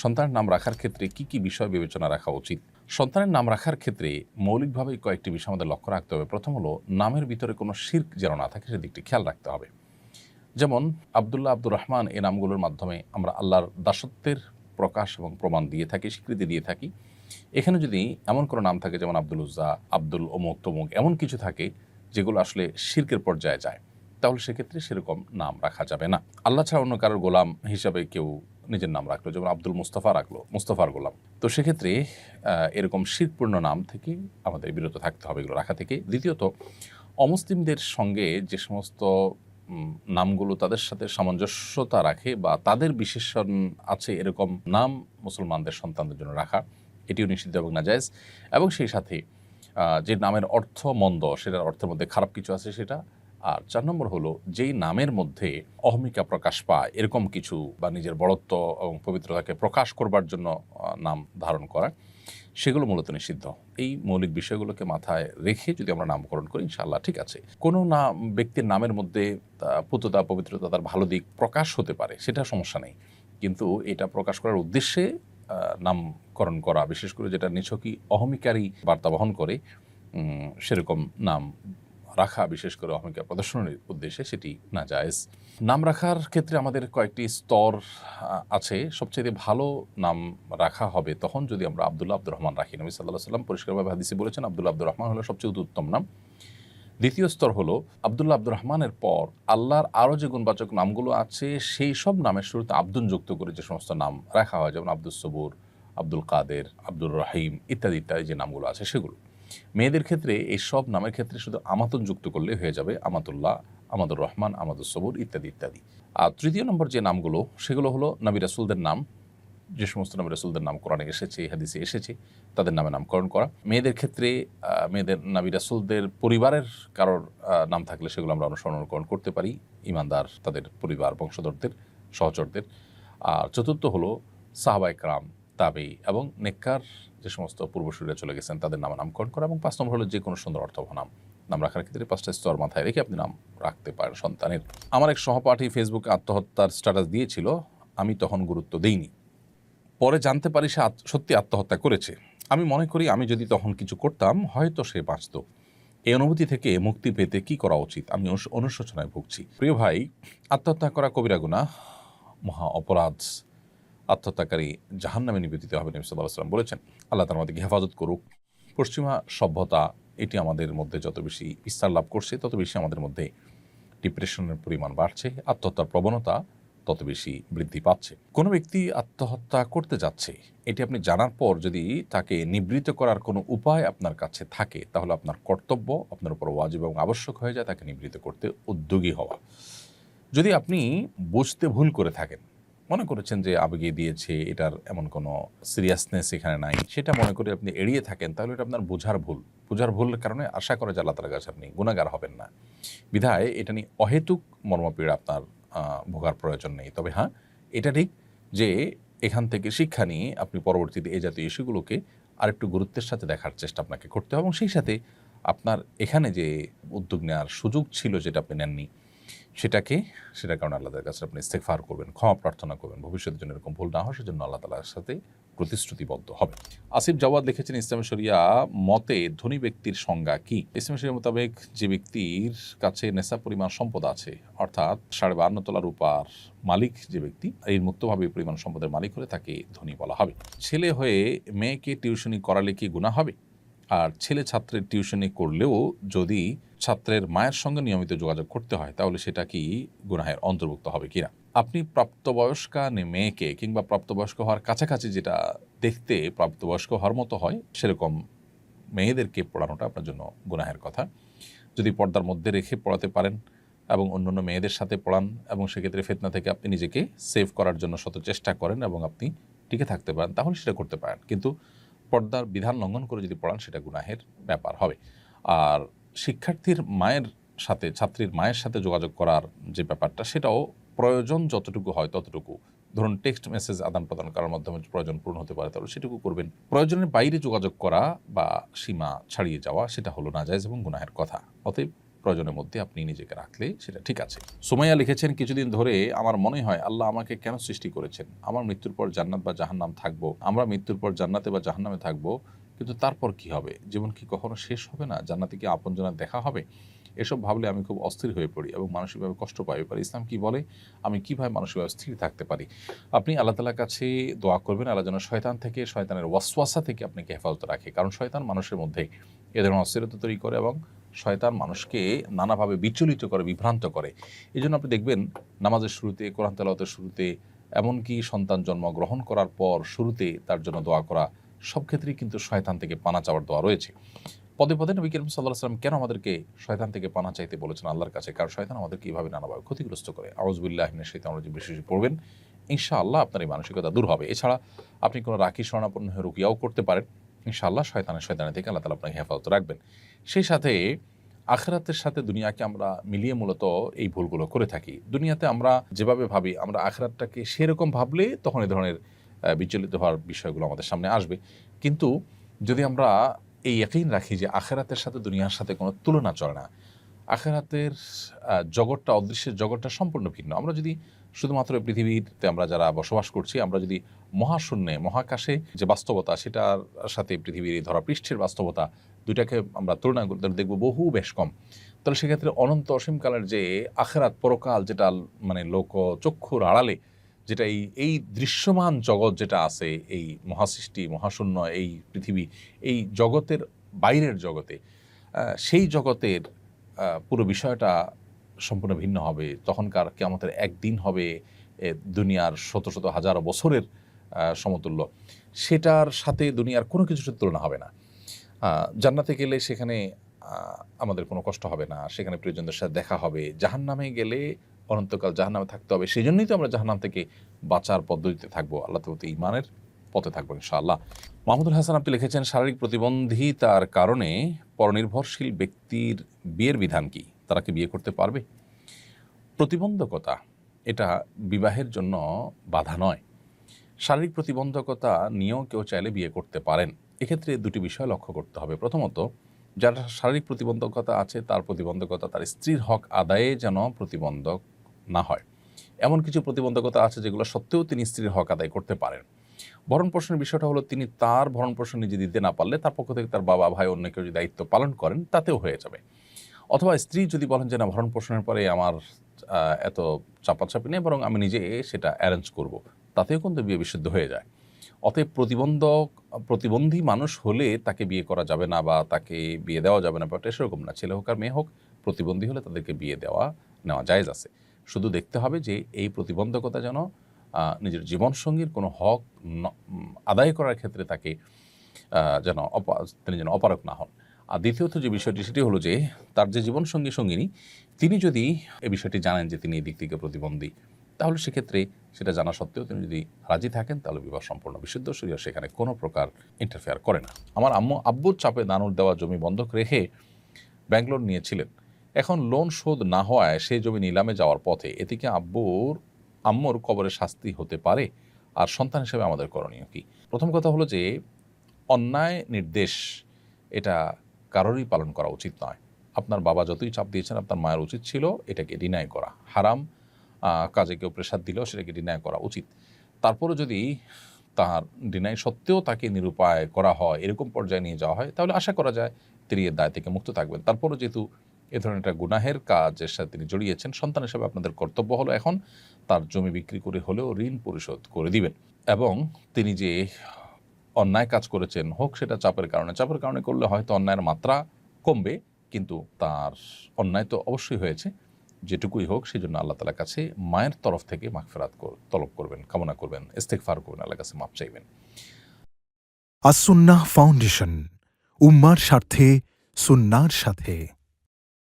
সন্তানের নাম রাখার ক্ষেত্রে কি কি বিষয় বিবেচনা রাখা উচিত? সন্তানের নাম রাখার ক্ষেত্রে মৌলিকভাবে কয়েকটি বিষয় আমাদের লক্ষ্য রাখতে হবে। প্রথম হলো, নামের ভিতরে কোনো শিরক যেন না থাকে সেদিকটি খেয়াল রাখতে হবে। যেমন আবদুল্লাহ, আব্দুর রহমান এই নামগুলোর মাধ্যমে আমরা আল্লাহর দাসত্বের প্রকাশ এবং প্রমাণ দিয়ে থাকি, স্বীকৃতি দিয়ে থাকি। এখানে যদি এমন কোনো নাম থাকে যেমন আব্দুল উজ্জা, আব্দুল অমুক তমুক, এমন কিছু থাকে যেগুলো আসলে শিরকের পর্যায়ে যায়, তাহলে সেক্ষেত্রে সেরকম নাম রাখা যাবে না। আল্লাহ ছাড়া অন্য কারোর গোলাম হিসাবে কেউ নিজের নাম রাখলো, যেমন আব্দুল মুস্তাফা রাখলো, মুস্তাফার গোলাম, তো সেক্ষেত্রে এরকম শিরকপূর্ণ নাম থেকে আমাদের বিরত থাকতে হবে এগুলো রাখা থেকে। দ্বিতীয়ত, অমুসলিমদের সঙ্গে যে সমস্ত নামগুলো তাদের সাথে সামঞ্জস্যতা রাখে বা তাদের বিশেষণ আছে এরকম নাম মুসলমানদের সন্তানদের জন্য রাখা, এটিও নিষিদ্ধ এবং নাজায়েজ। এবং সেই সাথে যে নামের অর্থ মন্দ, সেটার অর্থের মধ্যে খারাপ কিছু আছে সেটা। আর 4 নম্বর হলো, যেই নামের মধ্যে অহমিকা প্রকাশ পায় এরকম কিছু বা নিজের বড়ত্ব এবং পবিত্রতাকে প্রকাশ করবার জন্য নাম ধারণ করা, সেগুলো মূলত নিষিদ্ধ। এই মৌলিক বিষয়গুলোকে মাথায় রেখে যদি আমরা নামকরণ করি ইনশাআল্লাহ ঠিক আছে। কোনো নাম ব্যক্তির নামের মধ্যে পুততা, পবিত্রতা, তার ভালো দিক প্রকাশ হতে পারে, সেটা সমস্যা নেই। কিন্তু এটা প্রকাশ করার উদ্দেশ্যে নামকরণ করা, বিশেষ করে যেটা নিছকই অহমিকারী বার্তা বহন করে, সেরকম নাম রাখা, বিশেষ করে অহমিকা প্রদর্শনের উদ্দেশ্যে, সেটি নাজায়েজ। নাম রাখার ক্ষেত্রে আমাদের কয়েকটি স্তর আছে। সবচেয়ে ভালো নাম রাখা হবে তখন যদি আমরা আবদুল্লাহ, আব্দুর রহমান রাখি। নবী সাল্লাল্লাহু আলাইহি ওয়াসাল্লাম পরিষ্কারভাবে হাদিসে বলেছেন আবদুল্লাহ, আব্দুর রহমান হলো সবচেয়ে উত্তম নাম। দ্বিতীয় স্তর হলো, আবদুল্লাহ, আব্দুর রহমানের পর আল্লাহর আরও যে গুণবাচক নামগুলো আছে সেই সব নামের শুরুতে আব্দুন যুক্ত করে যে সমস্ত নাম রাখা হয়, যেমন আব্দুস সবুর, আব্দুল কাদের, আব্দুর রহিম ইত্যাদি ইত্যাদি যে নামগুলো আছে সেগুলো। মেয়েদের ক্ষেত্রে এই সব নামের ক্ষেত্রে শুধু আমাতুন যুক্ত করলে হয়ে যাবে, আমাতুল্লাহ, আমাদুর রহমান, আমাদুস সবুর ইত্যাদি ইত্যাদি। আর তৃতীয় নম্বর যে নামগুলো, সেগুলো হলো নবী রাসূলদের নাম। যে সমস্ত নবী রাসূলদের নাম কোরআনে এসেছে, হাদিসে এসেছে, তাদের নামে নামকরণ করা। মেয়েদের ক্ষেত্রে মেয়েদের নবী রাসূলদের পরিবারের কারোর নাম থাকলে সেগুলো আমরা অনুসরণ করতে পারি, ঈমানদার তাদের পরিবার, বংশধরদের, সহচরদের। আর চতুর্থ হলো সাহাবায়ে কেরাম, তাবেঈ এবং নেককার যে সমস্ত পূর্বসূরীরা চলে গেছেন তাদের নামে নামকরণ করা। এবং 5 নম্বর হলো যে কোনো সুন্দর অর্থবহ নাম রাখার ক্ষেত্রে 5টা স্তর মাথায় রেখে আপনি নাম রাখতে পারেন সন্তানের। আমার এক সহপাঠী ফেসবুকে আত্মহত্যার স্ট্যাটাস দিয়েছিল, আমি তখন গুরুত্ব দেইনি। পরে জানতে পারি সে সত্যি আত্মহত্যা করেছে। আমি মনে করি আমি যদি তখন কিছু করতাম হয়তো সে বাঁচত। এই অনুভূতি থেকে মুক্তি পেতে কি করা উচিত? আমি অনুশোচনায় ভুগছি। প্রিয় ভাই, আত্মহত্যা করা কবিরা গুনাহ, মহা অপরাধ। আত্মহত্যাকারী জাহান্নামে নিবেদিত হবে, নবী সাল্লাল্লাহু আলাইহি ওয়াসাল্লাম বলেছেন। আল্লাহ তার আমাদেরকে হেফাজত করুক। পশ্চিমা সভ্যতা এটি আমাদের মধ্যে যত বেশি বিস্তার লাভ করছে তত বেশি আমাদের মধ্যে ডিপ্রেশনের পরিমাণ বাড়ছে, আত্মহত্যার প্রবণতা তত বেশি বৃদ্ধি পাচ্ছে। কোনো ব্যক্তি আত্মহত্যা করতে যাচ্ছে, এটি আপনি জানার পর যদি তাকে নিবৃত্ত করার কোনো উপায় আপনার কাছে থাকে, তাহলে আপনার কর্তব্য, আপনার উপর ওয়াজিব এবং আবশ্যক হয়ে যায় তাকে নিবৃত্ত করতে উদ্যোগী হওয়া। যদি আপনি বুঝতে ভুল করে থাকেন, মনে করেছেন যে আবেগে দিয়েছে, এটার এমন কোনো সিরিয়াসনেস এখানে নাই, সেটা মনে করে আপনি এড়িয়ে থাকেন, তাহলে এটা আপনার বোঝার ভুলের কারণে আশা করে যে আল্লাহ তাআলার কাছে আপনি গুনাহগার হবেন না। বিধায় এটা নিয়ে অহেতুক মর্মপীড়া আপনার ভোগার প্রয়োজন নেই। তবে হ্যাঁ, এটা ঠিক যে এখান থেকে শিক্ষা নিয়ে আপনি পরবর্তীতে এই জাতীয় ইস্যুগুলোকে আরেকটু গুরুত্বের সাথে দেখার চেষ্টা আপনাকে করতে হবে এবং সেই সাথে আপনার এখানে যে উদ্যোগ নেওয়ার সুযোগ ছিল যেটা আপনি নেননি, সেটার কারণে আল্লাহর কাছে আপনি ইস্তেগফার করবেন, ক্ষমা প্রার্থনা করবেন, ভবিষ্যতের জন্য এরকম ভুল না হয় সেজন্য আল্লাহ তাআলার সাথে প্রতিশ্রুতিবদ্ধ হবে। আসিফ জাওয়াদ লিখেছেন, ইসলামী শরিয়া মতে ধনী ব্যক্তির সংজ্ঞা কি? ইসলামী শরিয়া মোতাবেক যে ব্যক্তির কাছে নেশাব পরিমাণ সম্পদ আছে, অর্থাৎ 52.5 তোলা রূপার মালিক যে ব্যক্তি, এই মুক্তভাবে পরিমাণ সম্পদের মালিক হলে তাকে ধনী বলা হবে। ছেলে হয়ে মেয়েকে টিউশনি করালে কি গুনাহ হবে? আর ছেলে ছাত্রের টিউশনি করলেও যদি ছাত্রের মায়ের সঙ্গে নিয়মিত যোগাযোগ করতে হয়, তাহলে সেটা কি গুনাহের অন্তর্ভুক্ত হবে কিনা? আপনি প্রাপ্তবয়স্কা মেয়েকে কিংবা প্রাপ্তবয়স্ক হওয়ার কাছাকাছি যেটা দেখতে প্রাপ্তবয়স্ক হওয়ার মতো হয় সেরকম মেয়েদেরকে পড়ানোটা আপনার জন্য গুনাহের কথা। যদি পর্দার মধ্যে রেখে পড়াতে পারেন এবং অন্যান্য মেয়েদের সাথে পড়ান এবং সেক্ষেত্রে ফিতনা থেকে আপনি নিজেকে সেভ করার জন্য শত চেষ্টা করেন এবং আপনি টিকে থাকতে পারেন, তাহলে সেটা করতে পারেন। কিন্তু পর্দার বিধান লঙ্ঘন করে যদি পড়ান সেটা গুনাহের ব্যাপার হবে। আর শিক্ষার্থীর মায়ের সাথে, ছাত্রীর মায়ের সাথে যোগাযোগ করার যে ব্যাপারটা, সেটাও প্রয়োজন যতটুকু হয় ততটুকু। ধরুন টেক্সট মেসেজ আদান প্রদান করার মাধ্যমে প্রয়োজন পূরণ হতে পারে, তাহলে সেটুকু করবেন। প্রয়োজনের বাইরে যোগাযোগ করা বা সীমা ছাড়িয়ে যাওয়া সেটা হলো নাজায়েজ এবং গুনাহের কথা। অতএব প্রয়োজনের মধ্যে আপনি নিজেকে রাখলে সেটা ঠিক আছে। সুমাইয়া লিখেছেন, কিছুদিন ধরে আমার মনে হয় আল্লাহ আমাকে কেন সৃষ্টি করেছেন? আমার মৃত্যুর পর জান্নাত বা জাহান্নাম থাকবো, আমরা মৃত্যুর পর জান্নাতে বা জাহান্নামে থাকবো, কিন্তু তারপর কি হবে? জীবন কি কখনো শেষ হবে না? জান্নাতে কি আপনজনের দেখা হবে? এসব ভাবলে আমি খুব অস্থির হয়ে পড়ি এবং মানসিকভাবে কষ্ট পাই। এবার ইসলাম কি বলে? আমি কিভাবে মানসিকভাবে স্থির থাকতে পারি? আপনি আল্লাহ তাআলার কাছে দোয়া করবেন, আল্লাহ যেন শয়তান থেকে, শয়তানের ওয়াসওয়াসা থেকে আপনাকে হেফাজত রাখে। কারণ শয়তান মানুষের মধ্যে এ ধরনের অস্থিরতা তৈরি করে এবং শয়তান মানুষকে নানাভাবে বিচলিত করে, বিভ্রান্ত করে। এজন্য আপনি দেখবেন নামাজের শুরুতে, কোরআন তেলাওয়াতের শুরুতে, এমনকি সন্তান জন্মগ্রহণ করার পর শুরুতে তার জন্য দোয়া করা, সব ক্ষেত্রেই কিন্তু শয়তান থেকে পানা চাওয়ার দোয়া রয়েছে। পদে পদে নবী করিম সাল্লাল্লাহু আলাইহি ওয়াসাল্লাম কেন আমাদেরকে শয়তান থেকে পানা চাইতে বলেছেন আল্লাহর কাছে? কারণ শয়তান আমাদেরকে এইভাবে নানাভাবে ক্ষতিগ্রস্ত করে। আউযু বিল্লাহি মিনাশ শাইতানির রাজিম বেশি বেশি পড়বেন, ইনশাআল্লাহ আপনার এই মানসিকতা দূর হবে। এছাড়া আপনি কোনো রাখি শরণাপন্ন হয়ে রুকিয়াও করতে পারেন। ইনশাআল্লাহ শয়তানের থেকে আল্লাহ তাআলা আপনাকে হেফাজত রাখবেন। সেই সাথে আখিরাতের সাথে দুনিয়াকে আমরা মিলিয়ে মূলত এই ভুলগুলো করে থাকি। দুনিয়াতে আমরা যেভাবে ভাবি, আমরা আখিরাতটাকে সেরকম ভাবলে তখন এই ধরনের বিচলিত হওয়ার বিষয়গুলো আমাদের সামনে আসবে। কিন্তু যদি আমরা এই ইয়াকিন রাখি যে আখিরাতের সাথে দুনিয়ার সাথে কোনো তুলনা চলে না, আখিরাতের জগৎটা, অদৃশ্যের জগৎটা সম্পূর্ণ ভিন্ন। আমরা যদি শুধুমাত্র পৃথিবীতে আমরা যারা বসবাস করছি, আমরা যদি মহাশূন্যে, মহাকাশে যে বাস্তবতা, সেটার সাথে পৃথিবীর এই ধরাপৃষ্ঠের বাস্তবতা, দুইটাকে আমরা তুলনা করতে দেখব বহু বেশ কম। তাহলে সেক্ষেত্রে অনন্ত অসীমকালের যে আখিরাত, পরকাল, যেটা মানে লোকচক্ষুর আড়ালে, যেটা এই দৃশ্যমান জগৎ যেটা আছে, এই মহাসৃষ্টি, মহাশূন্য, এই পৃথিবী, এই জগতের বাইরের জগতে, সেই জগতের পুরো বিষয়টা সম্পূর্ণ ভিন্ন হবে। তখনকার কিয়ামতের একদিন হবে দুনিয়ার শত শত হাজারো বছরের সমতুল্য। সেটার সাথে দুনিয়ার কোনো কিছুর তুলনা হবে না। জান্নাতে গেলে সেখানে আমাদের কোনো কষ্ট হবে না, সেখানে প্রিয়জনদের সাথে দেখা হবে। জাহান্নামে গেলে অনন্তকাল জাহান্নামে থাকতে হবে। সেজন্যই তো আমরা জাহান্নাম থেকে বাঁচার পদ্ধতিতে থাকবো, আল্লাহ তাআলার প্রতি ঈমানের পথে থাকবো ইনশাআল্লাহ। মাহমুদুল হাসান আপনি লিখেছেন, শারীরিক প্রতিবন্ধিতার কারণে পরনির্ভরশীল ব্যক্তির বিয়ের বিধান কি? তারা কি বিয়ে করতে পারবে? প্রতিবন্ধকতা এটা বিবাহের জন্য বাধা নয়। শারীরিক প্রতিবন্ধকতা নিয়েও কেউ চাইলে বিয়ে করতে পারেন। এক্ষেত্রে দুটি বিষয় লক্ষ্য করতে হবে। প্রথমত, যার শারীরিক প্রতিবন্ধকতা আছে তার প্রতিবন্ধকতা তার স্ত্রীর হক আদায়ে যেন প্রতিবন্ধক না হয়। এমন কিছু প্রতিবন্ধকতা আছে যেগুলো সত্ত্বেও তিনি স্ত্রীর হক আদায় করতে পারেন। ভরণ-পোষণের বিষয়টা হলো, তিনি তার ভরণ-পোষণ নিজে দিতে না পারলে তার পক্ষ থেকে তার বাবা, ভাই, অন্য কেউ যদি দায়িত্ব পালন করেন তাতেও হয়ে যাবে। অথবা স্ত্রী যদি বলেন যে না, ভরণ-পোষণের পরে আমার এত চাপাচাপি নেই, বরং আমি নিজে সেটা অ্যারেঞ্জ করব, তাতেও কিন্তু বিয়ে বিশুদ্ধ হয়ে যায়। অতএব প্রতিবন্ধী মানুষ হলে তাকে বিয়ে করা যাবে না বা তাকে বিয়ে দেওয়া যাবে না, ব্যাপারটা সেরকম না। ছেলে হোক আর মেয়ে হোক, প্রতিবন্ধী হলে তাদেরকে বিয়ে নেওয়া জায়েজ আছে। শুধু দেখতে হবে যে এই প্রতিবন্ধকতা যেন নিজের জীবনসঙ্গীর কোনো হক আদায় করার ক্ষেত্রে তাকে তিনি যেন অপারগ না হন। আর দ্বিতীয়ত যে বিষয়টি, সেটি হলো যে তার যে সঙ্গিনী, তিনি যদি এই বিষয়টি জানেন যে তিনি এই দিক থেকে প্রতিবন্ধী, তাহলে সেক্ষেত্রে সেটা জানা সত্ত্বেও তিনি যদি রাজি থাকেন, তাহলে বিবাহ সম্পূর্ণ বিশুদ্ধ। শরীয়ত সেখানে কোনো প্রকার ইন্টারফেয়ার করে না। আমার আব্বুর চাপে নানুর দেওয়া জমি বন্ধক রেখে ব্যাংক লোন নিয়েছিলেন। এখন লোন শোধ না হওয়ায় সেই জমি নিলামে যাওয়ার পথে। এতে কি আম্মুর কবরে শাস্তি হতে পারে? আর সন্তান হিসেবে আমাদের করণীয় কি? প্রথম কথা হলো যে অন্যায় নির্দেশ এটা কারোরই পালন করা উচিত নয়। আপনার বাবা যতই চাপ দিয়েছেন, আপনার মায়ের উচিত ছিল এটাকে ডিনাই করা। হারাম কাজে কেউ প্রেসার দিলেও সেটাকে ডিনাই করা উচিত। তারপরে যদি তার ডিনাই সত্ত্বেও তাকে নিরুপায় করা হয়, এরকম পর্যায়ে নিয়ে যাওয়া হয়, তাহলে আশা করা যায় তিনি এর দায় থেকে মুক্ত থাকবেন। তারপরও যেহেতু এ ধরনের একটা গুনাহের কাজের সাথে তিনি জড়িয়েছেন, সন্তান হিসেবে আপনাদের কর্তব্য হলো এখন তার জমি বিক্রি করে হলেও ঋণ পরিশোধ করে দিবেন। এবং তিনি যে অন্যায় কাজ করেছেন, হোক সেটা চাপের কারণে করলে হয়তো অন্যায়ের মাত্রা কমবে, কিন্তু তার অন্যায় তো অবশ্যই হয়েছে। যেটুকুই হোক, সেই জন্য আল্লাহ তাআলার কাছে মায়ের তরফ থেকে মাগফিরাত তলব করবেন, কামনা করবেন, ইস্তেগফার করবেন, আল্লাহর কাছে মাপ চাইবেন। আস-সুন্নাহ ফাউন্ডেশন, উম্মার স্বার্থে সুন্নাহর সাথে।